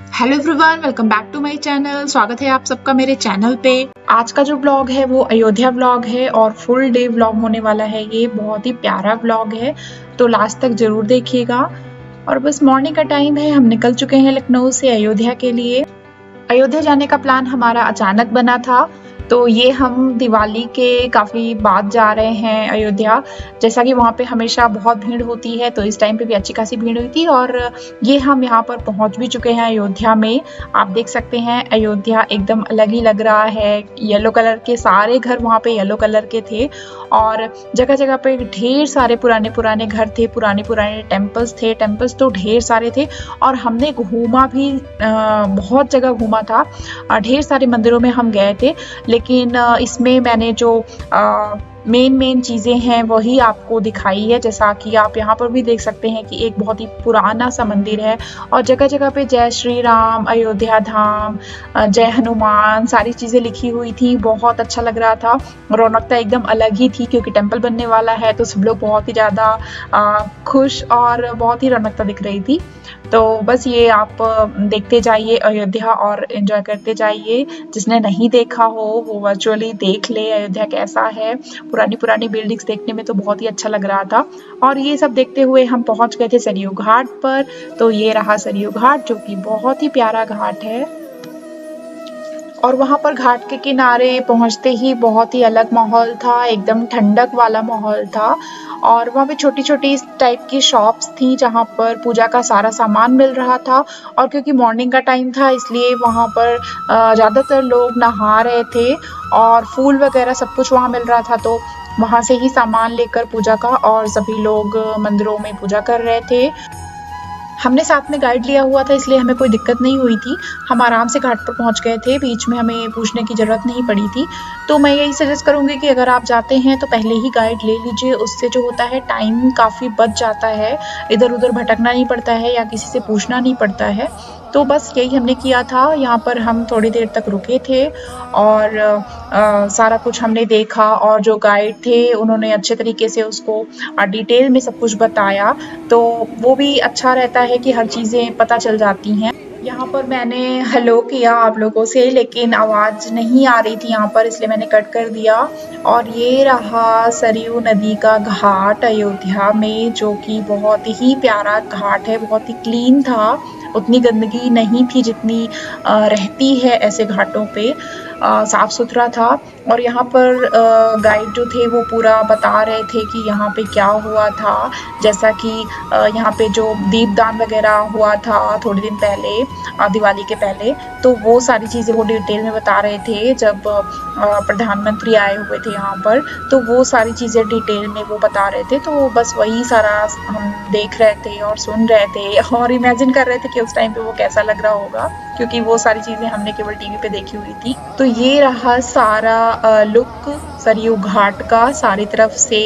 Hello everyone, welcome back to my channel. स्वागत है आप सबका मेरे चैनल पे। आज का जो ब्लॉग है वो अयोध्या ब्लॉग है और फुल डे ब्लॉग होने वाला है। ये बहुत ही प्यारा ब्लॉग है, तो लास्ट तक जरूर देखिएगा। और बस मॉर्निंग का टाइम है, हम निकल चुके हैं लखनऊ से अयोध्या के लिए। अयोध्या जाने का प्लान हमारा अचानक बना था, तो ये हम दिवाली के काफ़ी बाद जा रहे हैं अयोध्या। जैसा कि वहाँ पे हमेशा बहुत भीड़ होती है, तो इस टाइम पे भी अच्छी खासी भीड़ हुई थी और ये हम यहाँ पर पहुँच भी चुके हैं अयोध्या में। आप देख सकते हैं अयोध्या एकदम अलग ही लग रहा है। येलो कलर के सारे घर वहाँ पे येलो कलर के थे और जगह जगह पे ढेर सारे पुराने पुराने घर थे, पुराने पुराने टेम्पल्स थे। टेम्पल्स तो ढेर सारे थे और हमने घूमा भी, बहुत जगह घूमा था। ढेर सारे मंदिरों में हम गए थे, लेकिन इसमें मैंने जो मेन चीज़ें हैं वही आपको दिखाई है। जैसा कि आप यहाँ पर भी देख सकते हैं कि एक बहुत ही पुराना सा मंदिर है और जगह जगह पे जय श्री राम, अयोध्या धाम, जय हनुमान, सारी चीज़ें लिखी हुई थी। बहुत अच्छा लग रहा था। रौनकता एकदम अलग ही थी क्योंकि टेम्पल बनने वाला है, तो सब लोग बहुत ही ज़्यादा खुश और बहुत ही रौनकता दिख रही थी। तो बस ये आप देखते जाइए अयोध्या और एंजॉय करते जाइए। जिसने नहीं देखा हो वो वर्चुअली देख ले अयोध्या कैसा है। पुरानी पुरानी बिल्डिंग्स देखने में तो बहुत ही अच्छा लग रहा था। और ये सब देखते हुए हम पहुंच गए थे सरयू घाट पर। तो ये रहा सरयू घाट, जो कि बहुत ही प्यारा घाट है। और वहाँ पर घाट के किनारे पहुँचते ही बहुत ही अलग माहौल था, एकदम ठंडक वाला माहौल था। और वहाँ पे छोटी-छोटी इस टाइप की शॉप्स थी जहाँ पर पूजा का सारा सामान मिल रहा था। और क्योंकि मॉर्निंग का टाइम था इसलिए वहाँ पर ज़्यादातर लोग नहा रहे थे और फूल वगैरह सब कुछ वहाँ मिल रहा था, तो वहाँ से ही सामान लेकर पूजा का और सभी लोग मंदिरों में पूजा कर रहे थे। हमने साथ में गाइड लिया हुआ था इसलिए हमें कोई दिक्कत नहीं हुई थी। हम आराम से घाट पर पहुँच गए थे, बीच में हमें पूछने की ज़रूरत नहीं पड़ी थी। तो मैं यही सजेस्ट करूँगी कि अगर आप जाते हैं तो पहले ही गाइड ले लीजिए, उससे जो होता है टाइम काफ़ी बच जाता है, इधर-उधर भटकना नहीं पड़ता है या किसी से पूछना नहीं पड़ता है। तो बस यही हमने किया था। यहाँ पर हम थोड़ी देर तक रुके थे और सारा कुछ हमने देखा और जो गाइड थे उन्होंने अच्छे तरीके से उसको डिटेल में सब कुछ बताया, तो वो भी अच्छा रहता है कि हर चीज़ें पता चल जाती हैं। यहाँ पर मैंने हेलो किया आप लोगों से, लेकिन आवाज़ नहीं आ रही थी यहाँ पर, इसलिए मैंने कट कर दिया। और ये रहा सरयू नदी का घाट अयोध्या में, जो कि बहुत ही प्यारा घाट है, बहुत ही क्लीन था। उतनी गंदगी नहीं थी जितनी रहती है ऐसे घाटों पे। साफ सुथरा था। और यहाँ पर गाइड जो थे वो पूरा बता रहे थे कि यहाँ पे क्या हुआ था। जैसा कि यहाँ पे जो दीपदान वगैरह हुआ था थोड़े दिन पहले, दिवाली के पहले, तो वो सारी चीज़ें वो डिटेल में बता रहे थे जब प्रधानमंत्री आए हुए थे यहाँ पर। तो वो सारी चीज़ें डिटेल में वो बता रहे थे, तो बस वही सारा हम देख रहे थे और सुन रहे थे और इमेजिन कर रहे थे कि उस टाइम पे वो कैसा लग रहा होगा, क्योंकि वो सारी चीज़ें हमने केवल टीवी पे देखी हुई थी। तो ये रहा सारा लुक सरयू घाट का। सारी तरफ से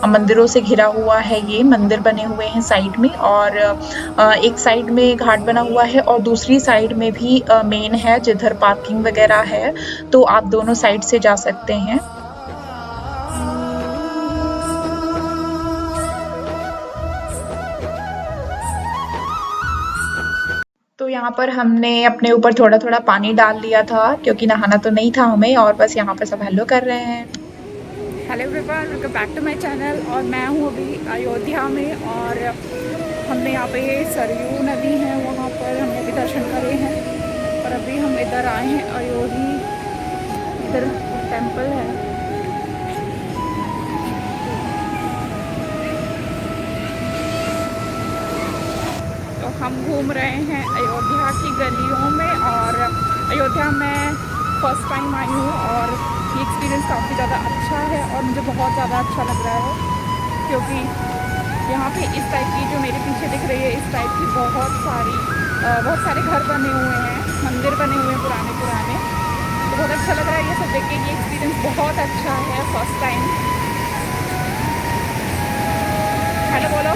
मंदिरों से घिरा हुआ है, ये मंदिर बने हुए हैं साइड में, और एक साइड में घाट बना हुआ है और दूसरी साइड में भी मेन है जिधर पार्किंग वगैरह है, तो आप दोनों साइड से जा सकते हैं। तो यहाँ पर हमने अपने ऊपर थोड़ा थोड़ा पानी डाल लिया था क्योंकि नहाना तो नहीं था हमें, और बस यहाँ पर सब हेलो कर रहे हैं। Hello everyone, welcome back to my channel. और मैं हूँ अभी अयोध्या में और हमने यहाँ पे सरयू नदी है, वहाँ पर हमने भी दर्शन करे हैं। और अभी हम इधर आए हैं अयोध्या, इधर टेंपल है। तो हम घूम रहे हैं अयोध्या की गलियों में, और अयोध्या में फर्स्ट टाइम आई हूँ और ये एक्सपीरियंस काफ़ी ज़्यादा अच्छा है और मुझे बहुत ज़्यादा अच्छा लग रहा है, क्योंकि यहाँ पे इस टाइप की जो मेरे पीछे दिख रही है, इस टाइप की बहुत सारे घर बने हुए हैं, मंदिर बने हुए हैं पुराने पुराने। तो बहुत अच्छा लग रहा है ये सब देख के। ये एक्सपीरियंस बहुत अच्छा है फर्स्ट टाइम। हेलो बोलो।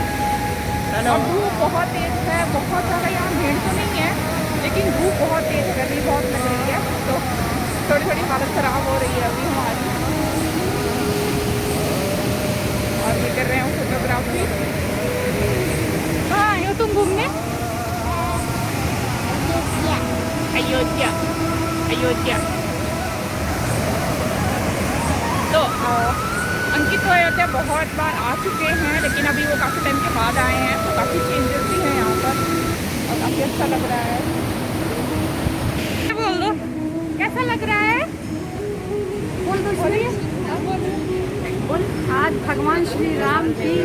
और धूप बहुत तेज़ है, बहुत ज़्यादा यहाँ भीड़ तो नहीं है, लेकिन धूप बहुत तेज़ है, गर्मी बहुत लग रही है, तो थोड़ी थोड़ी हालत ख़राब हो रही है अभी हमारी। और ये कर रहे हैं फोटोग्राफी। कहाँ आए हो तुम घूमने? अयोध्या, अयोध्या। तो अंकित तो अयोध्या बहुत बार आ चुके हैं, लेकिन अभी वो काफ़ी टाइम के बाद आए हैं, तो काफ़ी चेंजेस भी हैं यहाँ पर और काफ़ी अच्छा लग रहा है। बोल दो कैसा लग रहा है? आज भगवान श्री राम की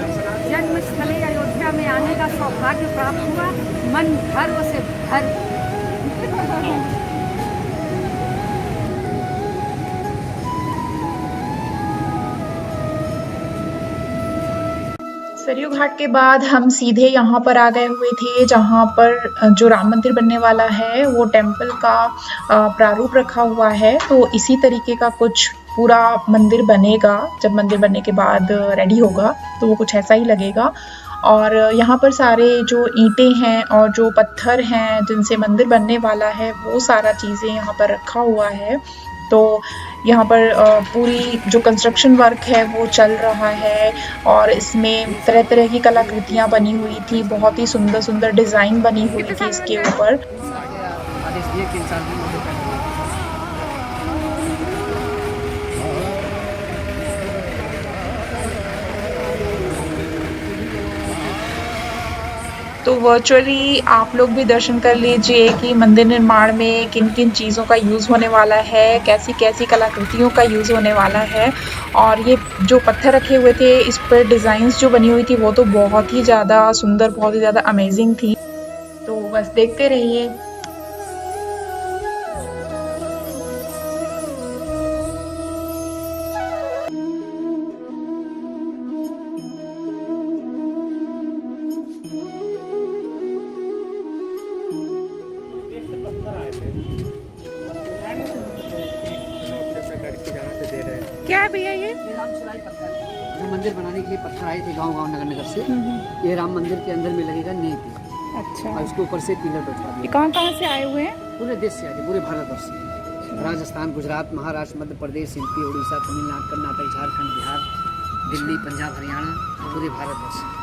जन्मस्थली अयोध्या में आने का सौभाग्य प्राप्त हुआ, मन गर्व से भर। सरयू घाट के बाद हम सीधे यहाँ पर आ गए हुए थे, जहाँ पर जो राम मंदिर बनने वाला है वो टेम्पल का प्रारूप रखा हुआ है। तो इसी तरीके का कुछ पूरा मंदिर बनेगा। जब मंदिर बनने के बाद रेडी होगा तो वो कुछ ऐसा ही लगेगा। और यहाँ पर सारे जो ईंटें हैं और जो पत्थर हैं जिनसे मंदिर बनने वाला है, वो सारा चीज़ें यहाँ पर रखा हुआ है। तो यहाँ पर पूरी जो कंस्ट्रक्शन वर्क है वो चल रहा है और इसमें तरह तरह की कलाकृतियाँ बनी हुई थी, बहुत ही सुंदर सुंदर डिज़ाइन बनी हुई थी इसके ऊपर। तो वर्चुअली आप लोग भी दर्शन कर लीजिए कि मंदिर निर्माण में किन किन चीज़ों का यूज़ होने वाला है, कैसी कैसी कलाकृतियों का यूज़ होने वाला है। और ये जो पत्थर रखे हुए थे, इस पर डिज़ाइंस जो बनी हुई थी वो तो बहुत ही ज़्यादा सुंदर, बहुत ही ज़्यादा अमेजिंग थी। तो बस देखते रहिए। क्या है भैया ये? राम शिलाई पत्थर, जो मंदिर बनाने के लिए पत्थर आए थे गांव-गांव, नगर-नगर से। ये राम मंदिर के अंदर में लगेगा नींव। अच्छा। और इसके ऊपर से पिलर बैठवा दिए। ये कहाँ से आए हुए हैं? पूरे देश से आए, पूरे भारतवर्ष से। राजस्थान, गुजरात, महाराष्ट्र, मध्य प्रदेश, एमपी, उड़ीसा, तमिलनाडु, कर्नाटक, झारखंड, बिहार, दिल्ली, पंजाब, हरियाणा, पूरे भारतवर्ष से।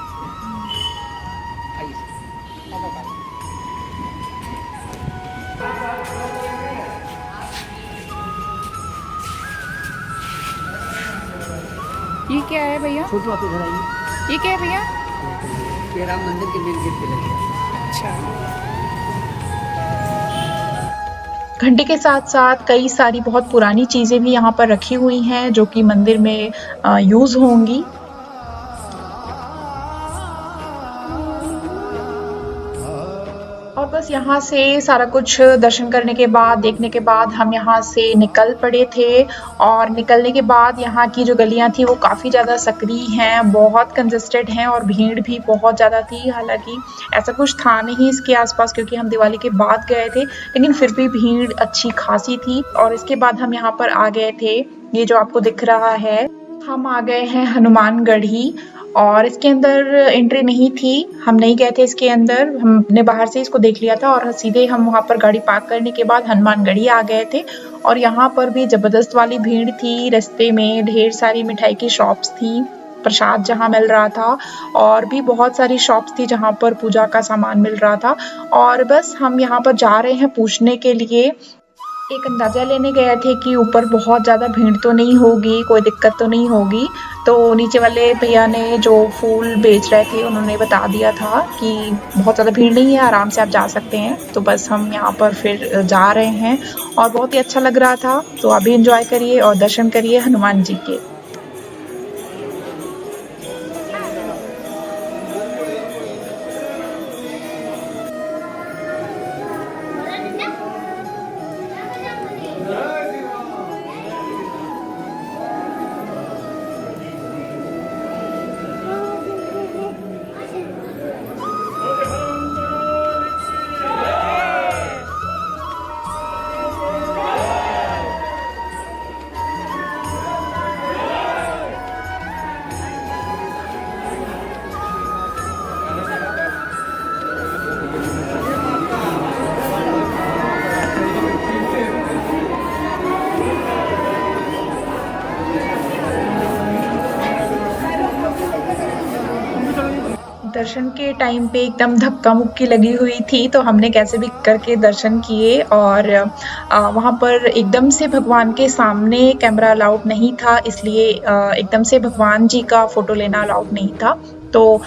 ये क्या है भैया? छोटू आप इधर आइए। ये क्या है भैया? ये राम मंदिर के मेन गेट पे लगेगा। अच्छा। घंटी के साथ साथ कई सारी बहुत पुरानी चीज़ें भी यहाँ पर रखी हुई हैं जो कि मंदिर में यूज़ होंगी। और बस यहाँ से सारा कुछ दर्शन करने के बाद, देखने के बाद हम यहाँ से निकल पड़े थे। और निकलने के बाद यहाँ की जो गलियाँ थी वो काफ़ी ज़्यादा सक्रिय हैं, बहुत कंजस्टेड हैं और भीड़ भी बहुत ज़्यादा थी। हालांकि ऐसा कुछ था नहीं इसके आसपास, क्योंकि हम दिवाली के बाद गए थे, लेकिन फिर भी भीड़ अच्छी खासी थी। और इसके बाद हम यहाँ पर आ गए थे, ये जो आपको दिख रहा है, हम आ गए हैं हनुमानगढ़ी। और इसके अंदर एंट्री नहीं थी, हम नहीं गए थे इसके अंदर, हमने बाहर से इसको देख लिया था और सीधे हम वहाँ पर गाड़ी पार्क करने के बाद हनुमानगढ़ी आ गए थे। और यहाँ पर भी जबरदस्त वाली भीड़ थी, रास्ते में ढेर सारी मिठाई की शॉप्स थी, प्रसाद जहाँ मिल रहा था, और भी बहुत सारी शॉप्स थी जहाँ पर पूजा का सामान मिल रहा था। और बस हम यहाँ पर जा रहे हैं पूछने के लिए, एक अंदाज़ा लेने गए थे कि ऊपर बहुत ज़्यादा भीड़ तो नहीं होगी, कोई दिक्कत तो नहीं होगी। तो नीचे वाले भैया ने जो फूल बेच रहे थे उन्होंने बता दिया था कि बहुत ज़्यादा भीड़ नहीं है, आराम से आप जा सकते हैं। तो बस हम यहाँ पर फिर जा रहे हैं और बहुत ही अच्छा लग रहा था। तो अभी एंजॉय करिए और दर्शन करिए हनुमान जी के। दर्शन के टाइम पे एकदम धक्का मुक्की लगी हुई थी, तो हमने कैसे भी करके दर्शन किए। और वहाँ पर एकदम से भगवान के सामने कैमरा अलाउड नहीं था, इसलिए एकदम से भगवान जी का फ़ोटो लेना अलाउड नहीं था। तो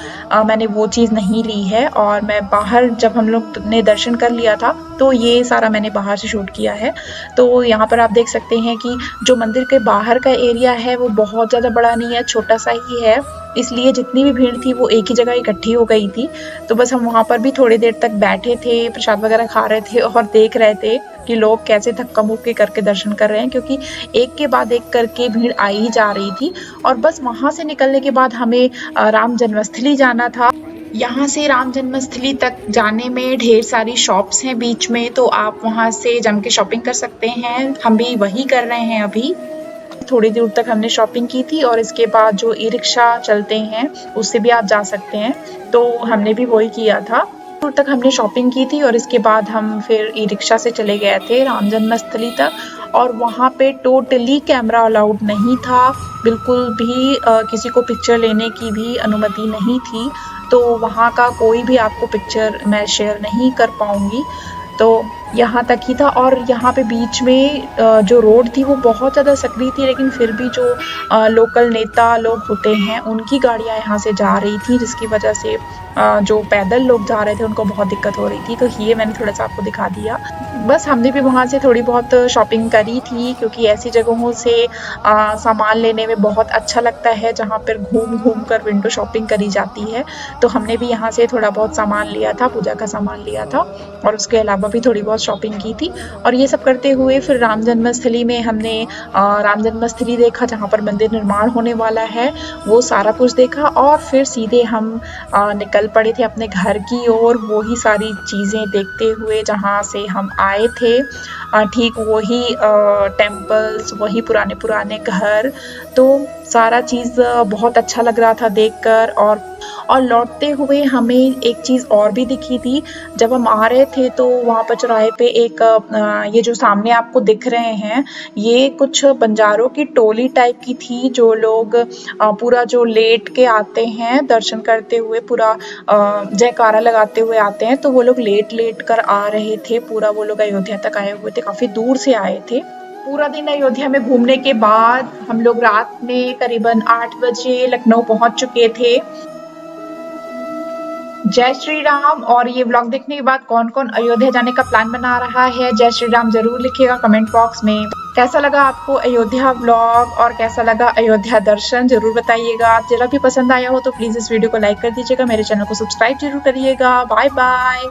मैंने वो चीज़ नहीं ली है, और मैं बाहर जब हम लोग ने दर्शन कर लिया था तो ये सारा मैंने बाहर से शूट किया है। तो यहाँ पर आप देख सकते हैं कि जो मंदिर के बाहर का एरिया है वो बहुत ज़्यादा बड़ा नहीं है, छोटा सा ही है, इसलिए जितनी भी भीड़ थी वो एक ही जगह इकट्ठी हो गई थी। तो बस हम वहाँ पर भी थोड़ी देर तक बैठे थे, प्रसाद वगैरह खा रहे थे और देख रहे थे कि लोग कैसे धक्का मुक्की करके दर्शन कर रहे हैं, क्योंकि एक के बाद एक करके भीड़ आई ही जा रही थी। और बस वहाँ से निकलने के बाद हमें राम जन्मस्थली जाना था। यहाँ से राम जन्मस्थली तक जाने में ढेर सारी शॉप्स हैं बीच में, तो आप वहाँ से जम के शॉपिंग कर सकते हैं। हम भी वही कर रहे हैं अभी। थोड़ी दूर तक हमने शॉपिंग की थी और इसके बाद जो ई रिक्शा चलते हैं उससे भी आप जा सकते हैं, तो हमने भी वही किया था। दूर तक हमने शॉपिंग की थी और इसके बाद हम फिर ई रिक्शा से चले गए थे राम जन्मस्थली तक। और वहाँ पे टोटली कैमरा अलाउड नहीं था, बिल्कुल भी किसी को पिक्चर लेने की भी अनुमति नहीं थी। तो वहाँ का कोई भी आपको पिक्चर मैं शेयर नहीं कर पाऊँगी, तो यहाँ तक ही था। और यहाँ पे बीच में जो रोड थी वो बहुत ज़्यादा सकरी थी, लेकिन फिर भी जो लोकल नेता लोग होते हैं उनकी गाड़ियाँ यहाँ से जा रही थी, जिसकी वजह से जो पैदल लोग जा रहे थे उनको बहुत दिक्कत हो रही थी। तो ये मैंने थोड़ा सा आपको दिखा दिया। बस हमने भी वहाँ से थोड़ी बहुत शॉपिंग करी थी, क्योंकि ऐसी जगहों से सामान लेने में बहुत अच्छा लगता है जहाँ पर घूम घूम कर विंडो शॉपिंग करी जाती है। तो हमने भी यहाँ से थोड़ा बहुत सामान लिया था, पूजा का सामान लिया था, और उसके अलावा भी थोड़ी बहुत शॉपिंग की थी। और ये सब करते हुए फिर राम जन्मस्थली में हमने राम जन्मस्थली देखा, जहाँ पर मंदिर निर्माण होने वाला है, वो सारा कुछ देखा। और फिर सीधे हम निकल पड़े थे अपने घर की ओर, वही सारी चीज़ें देखते हुए जहाँ से हम आए थे, ठीक वही टेम्पल्स, वही पुराने पुराने घर। तो सारा चीज़ बहुत अच्छा लग रहा था देखकर। और लौटते हुए हमें एक चीज़ और भी दिखी थी। जब हम आ रहे थे तो वहाँ पर चौराहे पे एक ये जो सामने आपको दिख रहे हैं, ये कुछ बंजारों की टोली टाइप की थी, जो लोग पूरा जो लेट के आते हैं दर्शन करते हुए, पूरा जयकारा लगाते हुए आते हैं, तो वो लोग लेट लेट कर आ रहे थे। पूरा वो लोग अयोध्या तक आए हुए थे, काफ़ी दूर से आए थे। पूरा दिन अयोध्या में घूमने के बाद हम लोग रात में करीबन 8 बजे लखनऊ पहुंच चुके थे। जय श्री राम। और ये व्लॉग देखने के बाद कौन कौन अयोध्या जाने का प्लान बना रहा है, जय श्री राम जरूर लिखिएगा कमेंट बॉक्स में। कैसा लगा आपको अयोध्या व्लॉग और कैसा लगा अयोध्या दर्शन जरूर बताइएगा। जरा भी पसंद आया हो तो प्लीज इस वीडियो को लाइक कर दीजिएगा, मेरे चैनल को सब्सक्राइब जरूर करिएगा। Bye bye.